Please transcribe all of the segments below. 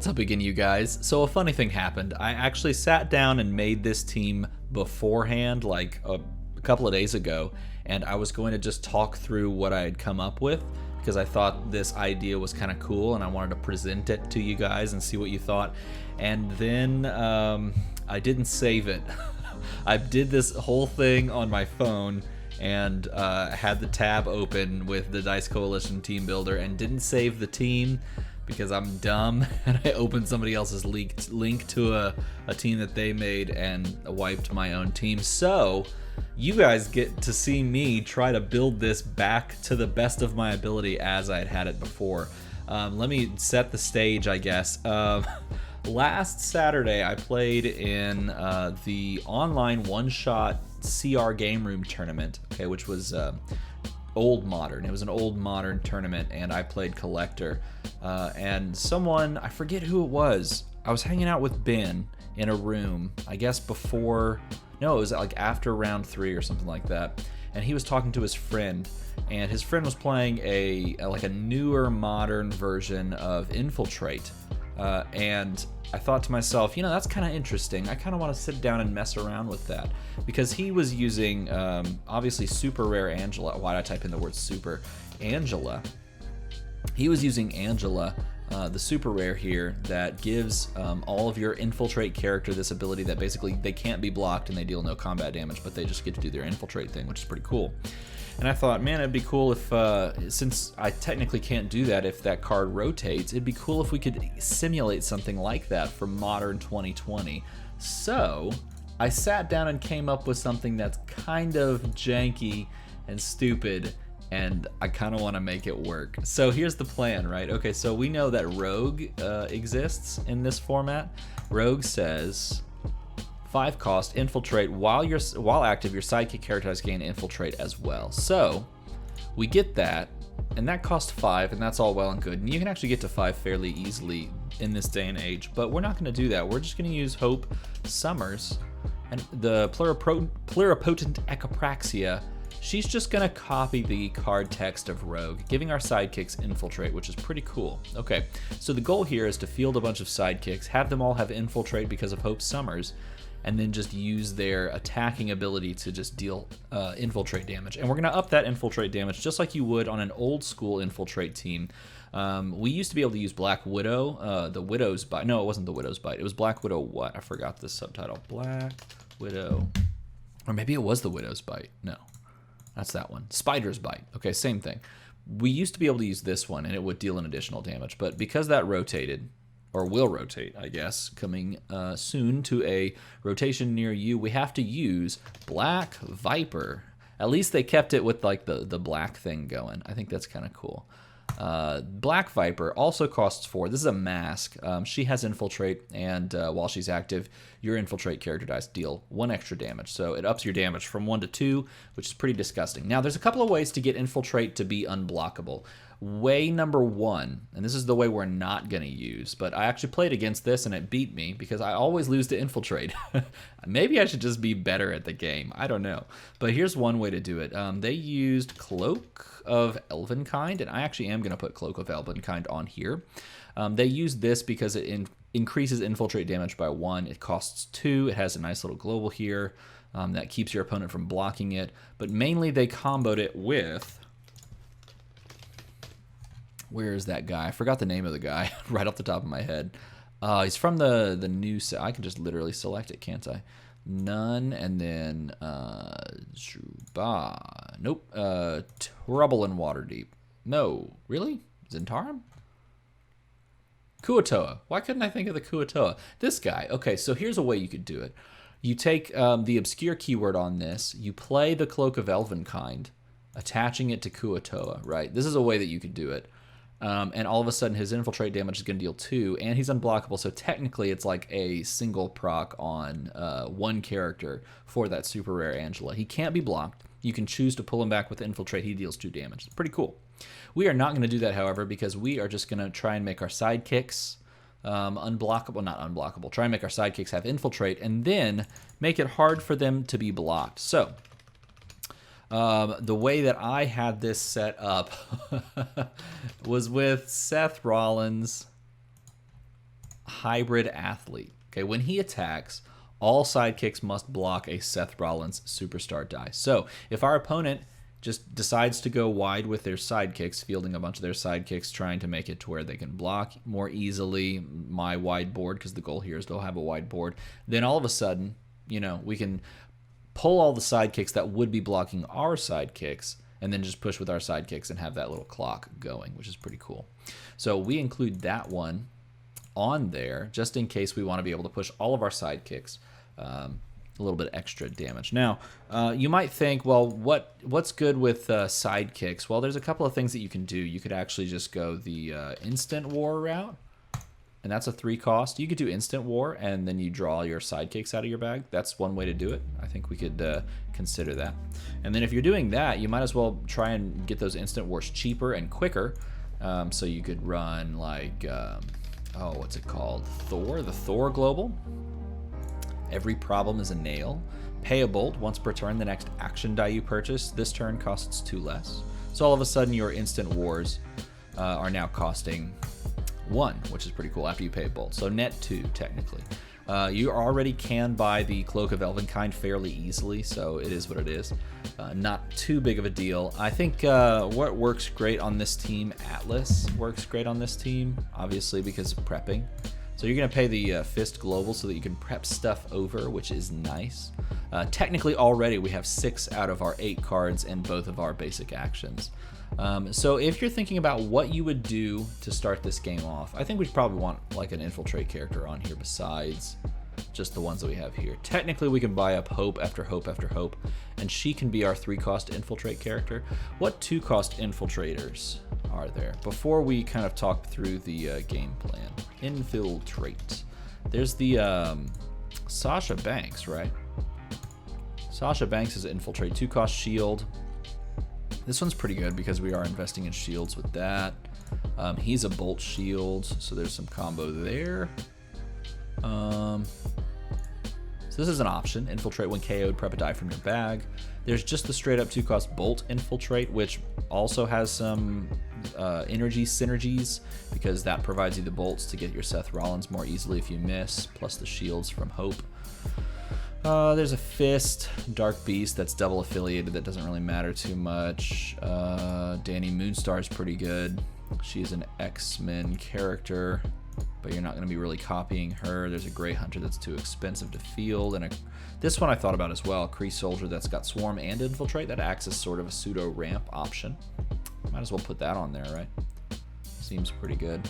What's up again, you guys? So a funny thing happened. I actually sat down and made this team beforehand, like a couple of days ago, and I was going to just talk through what I had come up with because I thought this idea was kind of cool and I wanted to present it to you guys and see what you thought. And then I didn't save it. I did this whole thing on my phone and had the tab open with the Dice Coalition team builder and didn't save the team because I'm dumb, and I opened somebody else's link to a team that they made and wiped my own team. So you guys get to see me try to build this back to the best of my ability as I had it before. Let me set the stage, I guess. Last Saturday I played in the online one-shot CR Game Room tournament, okay, which was old modern. It was an old modern tournament, and I played collector. And someone, I forget who it was, I was hanging out with Ben in a room, I guess before, no, it was like after round 3 or something like that. And he was talking to his friend, and his friend was playing a newer modern version of Infiltrate. And I thought to myself, you know, that's kind of interesting. I kind of want to sit down and mess around with that, because he was using obviously super rare Angela. Why did I type in the word super? Angela. He was using Angela, the super rare here, that gives all of your Infiltrate character this ability that basically they can't be blocked and they deal no combat damage, but they just get to do their Infiltrate thing, which is pretty cool. And I thought, man, it'd be cool if, since I technically can't do that if that card rotates, it'd be cool if we could simulate something like that for modern 2020. So I sat down and came up with something that's kind of janky and stupid, and I kind of want to make it work. So here's the plan, right? Okay, so we know that Rogue exists in this format. Rogue says 5 cost, Infiltrate. While active, your Sidekick character has gained Infiltrate as well. So we get that, and that costs 5, and that's all well and good. And you can actually get to 5 fairly easily in this day and age, but we're not going to do that. We're just going to use Hope Summers and the Pluripotent Echopraxia. She's just going to copy the card text of Rogue, giving our sidekicks Infiltrate, which is pretty cool. Okay, so the goal here is to field a bunch of sidekicks, have them all have Infiltrate because of Hope Summers, and then just use their attacking ability to just deal Infiltrate damage. And we're going to up that Infiltrate damage just like you would on an old school Infiltrate team. We used to be able to use Black Widow, the Widow's Bite. No, it wasn't the Widow's Bite. It was Black Widow what? I forgot the subtitle. Black Widow. Or maybe it was the Widow's Bite. No, that's that one. Spider's Bite. Okay, same thing. We used to be able to use this one, and it would deal an additional damage. But because that rotated, or will rotate, I guess, coming soon to a rotation near you, we have to use Black Viper. At least they kept it with like the black thing going. I think that's kind of cool. Black Viper also costs 4. This is a mask. She has Infiltrate, and while she's active, your Infiltrate character dice deal 1 extra damage. So it ups your damage from 1 to 2, which is pretty disgusting. Now, there's a couple of ways to get Infiltrate to be unblockable. Way number 1, and this is the way we're not going to use, but I actually played against this and it beat me because I always lose to Infiltrate. Maybe I should just be better at the game. I don't know. But here's one way to do it. They used Cloak of Elvenkind, and I actually am going to put Cloak of Elvenkind on here. They used this because it increases Infiltrate damage by 1. It costs 2. It has a nice little global here that keeps your opponent from blocking it. But mainly they comboed it with... Where is that guy? I forgot the name of the guy right off the top of my head. He's from the new set. I can just literally select it, can't I? None, and then nope. Trouble in Waterdeep. No, really? Zentarum? Kuatoa. Why couldn't I think of the Kuatoa? This guy. Okay, so here's a way you could do it. You take the obscure keyword on this. You play the Cloak of Elvenkind, attaching it to Kuatoa, right? This is a way that you could do it. And all of a sudden his Infiltrate damage is going to deal 2, and he's unblockable, so technically it's like a single proc on 1 character for that super rare Angela. He can't be blocked. You can choose to pull him back with Infiltrate. He deals 2 damage. It's pretty cool. We are not going to do that, however, because we are just going to try and make our sidekicks unblockable, not unblockable. Try and make our sidekicks have Infiltrate, and then make it hard for them to be blocked. So The way that I had this set up was with Seth Rollins hybrid athlete. Okay, when he attacks, all sidekicks must block a Seth Rollins superstar die. So if our opponent just decides to go wide with their sidekicks, fielding a bunch of their sidekicks, trying to make it to where they can block more easily my wide board, because the goal here is to have a wide board, then all of a sudden, you know, we can pull all the sidekicks that would be blocking our sidekicks and then just push with our sidekicks and have that little clock going, which is pretty cool. So we include that one on there just in case we want to be able to push all of our sidekicks. A little bit extra damage. Now, you might think, well, what's good with sidekicks? Well, there's a couple of things that you can do. You could actually just go the instant war route, and that's a 3 cost. You could do instant war, and then you draw your sidekicks out of your bag. That's one way to do it. I think we could consider that. And then if you're doing that, you might as well try and get those instant wars cheaper and quicker. So you could run like, what's it called? The Thor Global. Every problem is a nail. Pay a bolt once per turn. The next action die you purchase this turn costs 2 less. So all of a sudden your instant wars are now costing 1, which is pretty cool after you pay a bolt. So net 2 technically. You already can buy the Cloak of Elvenkind fairly easily, so it is what it is. Not too big of a deal. I think what works great on this team, Atlas works great on this team, obviously because of prepping. So you're going to pay the Fist Global so that you can prep stuff over, which is nice. Technically already we have 6 out of our 8 cards in both of our basic actions. So if you're thinking about what you would do to start this game off, I think we'd probably want like an Infiltrate character on here besides just the ones that we have here. Technically we can buy up Hope after Hope after Hope, and she can be our 3-cost Infiltrate character. What 2-cost Infiltrators are there? Before we kind of talk through the game plan. Infiltrate. There's the Sasha Banks, right? Sasha Banks is Infiltrate, 2-cost shield. This one's pretty good because we are investing in shields with that. He's a bolt shield, so there's some combo there. So this is an option. Infiltrate when KO'd, prep a die from your bag. There's just the straight up 2-cost Bolt Infiltrate, which also has some energy synergies because that provides you the bolts to get your Seth Rollins more easily if you miss, plus the shields from Hope. There's a Fist, Dark Beast that's double affiliated that doesn't really matter too much. Danny Moonstar is pretty good. She's an X-Men character, but you're not going to be really copying her. There's a Grey Hunter that's too expensive to field, and this one I thought about as well, Kree Soldier that's got Swarm and Infiltrate that acts as sort of a pseudo ramp option. Might as well put that on there, right? Seems pretty good.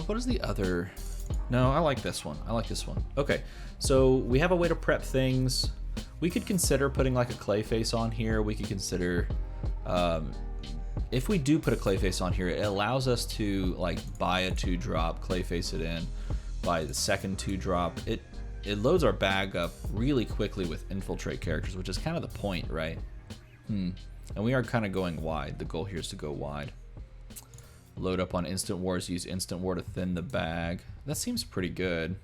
What is the other? No, I like this one. I like this one. Okay, so we have a way to prep things. We could consider putting like a Clayface on here. We could consider, if we do put a Clayface on here, it allows us to like buy a 2-drop, Clayface it in, buy the second 2-drop. It loads our bag up really quickly with Infiltrate characters, which is kind of the point, right? And we are kind of going wide. The goal here is to go wide. Load up on Instant Wars, use Instant War to thin the bag. That seems pretty good.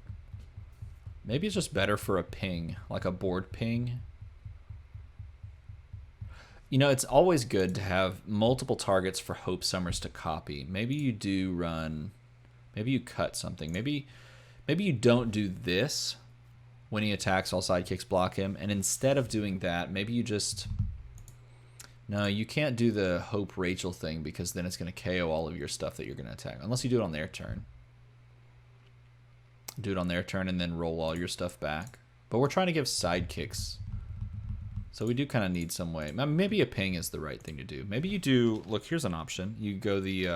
Maybe it's just better for a ping, like a board ping. You know, it's always good to have multiple targets for Hope Summers to copy. Maybe you do run, maybe you cut something. Maybe you don't do this when he attacks, all sidekicks block him. And instead of doing that, maybe you just... No, you can't do the Hope Rachel thing because then it's going to KO all of your stuff that you're going to attack. Unless you do it on their turn. Do it on their turn and then roll all your stuff back. But we're trying to give sidekicks. So we do kind of need some way. Maybe a ping is the right thing to do. Maybe you do... Look, here's an option. You go the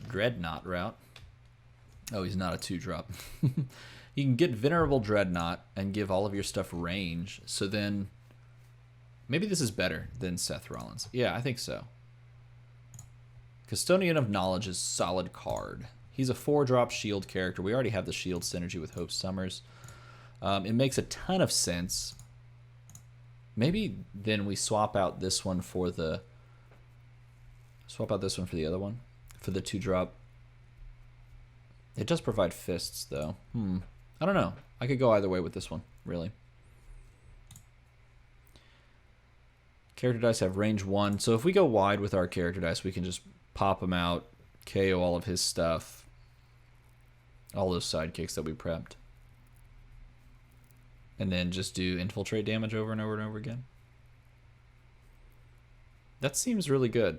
Dreadnought route. Oh, he's not a 2-drop. You can get Venerable Dreadnought and give all of your stuff range. So then... Maybe this is better than Seth Rollins. Yeah, I think so. Custodian of Knowledge is solid card. He's a 4-drop shield character. We already have the shield synergy with Hope Summers. It makes a ton of sense. Maybe then we swap out this one for the... Swap out this one for the other one. For the 2-drop. It does provide fists, though. I don't know. I could go either way with this one, really. Character dice have range 1. So if we go wide with our character dice, we can just pop them out, KO all of his stuff. All those sidekicks that we prepped. And then just do infiltrate damage over and over and over again. That seems really good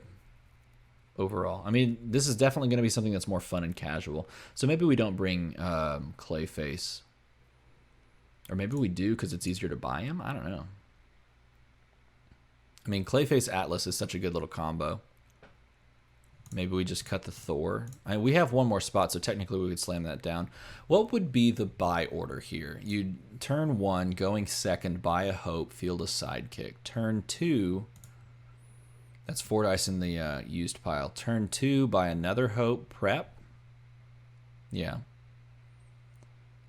overall. I mean, this is definitely going to be something that's more fun and casual. So maybe we don't bring Clayface. Or maybe we do because it's easier to buy him? I don't know. I mean, Clayface Atlas is such a good little combo. Maybe we just cut the Thor. I mean, we have one more spot, so technically we could slam that down. What would be the buy order here? You'd turn 1, going second, buy a Hope, field a Sidekick. Turn 2, that's 4 dice in the used pile. Turn 2, buy another Hope, prep. Yeah.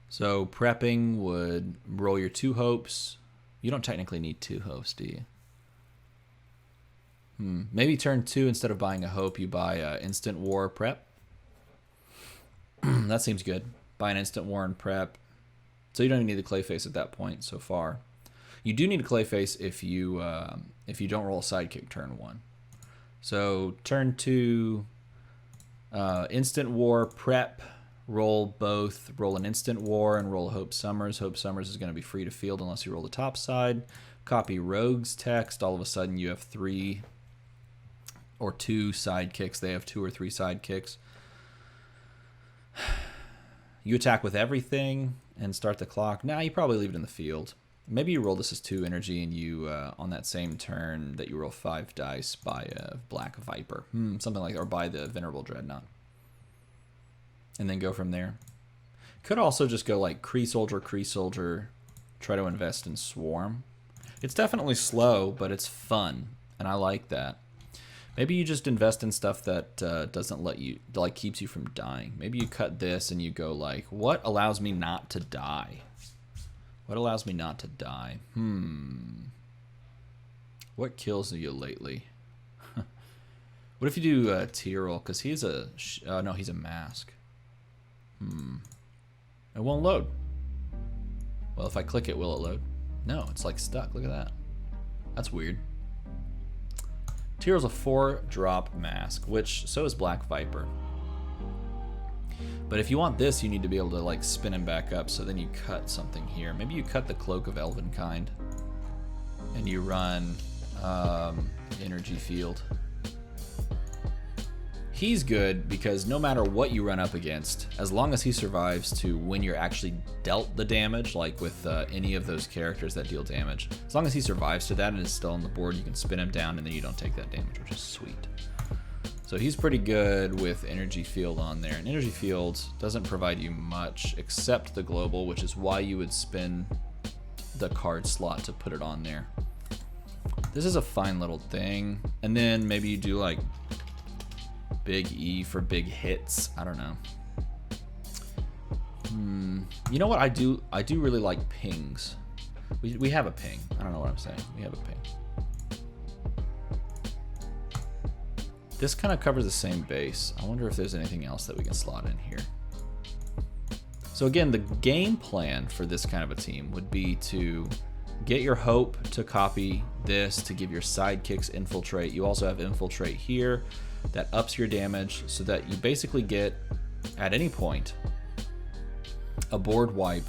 So prepping would roll your 2 Hopes. You don't technically need 2 Hopes, do you? Maybe turn 2, instead of buying a Hope, you buy Instant War prep. That seems good. Buy an Instant War and prep. So you don't even need the Clayface at that point so far. You do need a Clayface if you don't roll a Sidekick turn 1. So turn 2, Instant War prep. Roll both. Roll an Instant War and roll Hope Summers. Hope Summers is going to be free to field unless you roll the top side. Copy Rogue's text. All of a sudden you have 3 or 2 sidekicks. They have 2 or 3 sidekicks. You attack with everything and start the clock. Nah, you probably leave it in the field. Maybe you roll this as 2 energy and you, on that same turn that you roll 5 dice, buy a Black Viper. Something like that. Or buy the Venerable Dreadnought. And then go from there. Could also just go like Kree Soldier, try to invest in Swarm. It's definitely slow, but it's fun, and I like that. Maybe you just invest in stuff that doesn't let you, like, keeps you from dying. Maybe you cut this and you go like, what allows me not to die? What allows me not to die? What kills you lately? What if you do Tyrell? Because he's a, no, he's a mask. It won't load. Well, if I click it, will it load? No, it's like stuck. Look at that. That's weird. Tyrell's a 4-drop mask, which so is Black Viper. But if you want this, you need to be able to like spin him back up. So then you cut something here. Maybe you cut the Cloak of Elvenkind, and you run Energy Field. He's good because no matter what you run up against, as long as he survives to when you're actually dealt the damage, like with any of those characters that deal damage, as long as he survives to that and is still on the board, you can spin him down and then you don't take that damage, which is sweet. So he's pretty good with Energy Field on there. And Energy Field doesn't provide you much except the global, which is why you would spin the card slot to put it on there. This is a fine little thing. And then maybe you do like Big E for big hits. I don't know. You know what I do? I do really like pings. We have a ping. I don't know what I'm saying. We have a ping. This kind of covers the same base. I wonder if there's anything else that we can slot in here. So again, the game plan for this kind of a team would be to get your Hope to copy this to give your sidekicks Infiltrate. You also have Infiltrate here. That ups your damage so that you basically get, at any point, a board wipe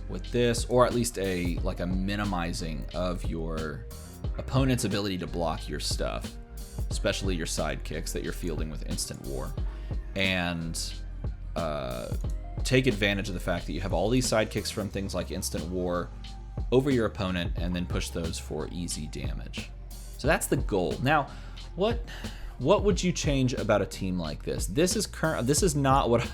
with this, or at least a minimizing of your opponent's ability to block your stuff, especially your sidekicks that you're fielding with Instant War, and take advantage of the fact that you have all these sidekicks from things like Instant War over your opponent, and then push those for easy damage. So that's the goal. Now, what would you change about a team like this? This is not what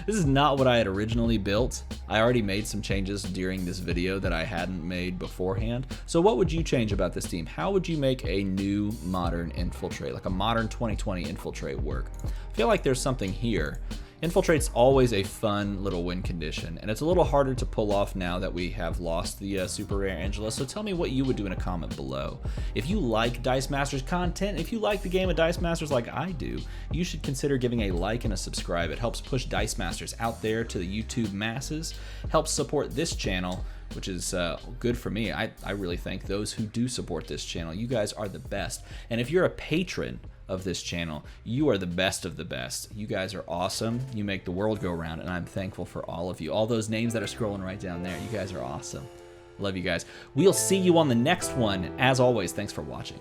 this is not what I had originally built. I already made some changes during this video that I hadn't made beforehand. So what would you change about this team? How would you make a new modern Infiltrate, like a modern 2020 Infiltrate work? I feel like there's something here. Infiltrate's always a fun little win condition, and it's a little harder to pull off now that we have lost the super rare Angela. So tell me what you would do in a comment below. If you like Dice Masters content, if you like the game of Dice Masters like I do, you should consider giving a like and a subscribe. It helps push Dice Masters out there to the YouTube masses, helps support this channel, which is good for me. I really thank those who do support this channel. You guys are the best. And if you're a patron of this channel. You are the best of the best. You guys are awesome. You make the world go round, and I'm thankful for all of you. All those names that are scrolling right down there, you guys are awesome. Love you guys. We'll see you on the next one. As always, thanks for watching.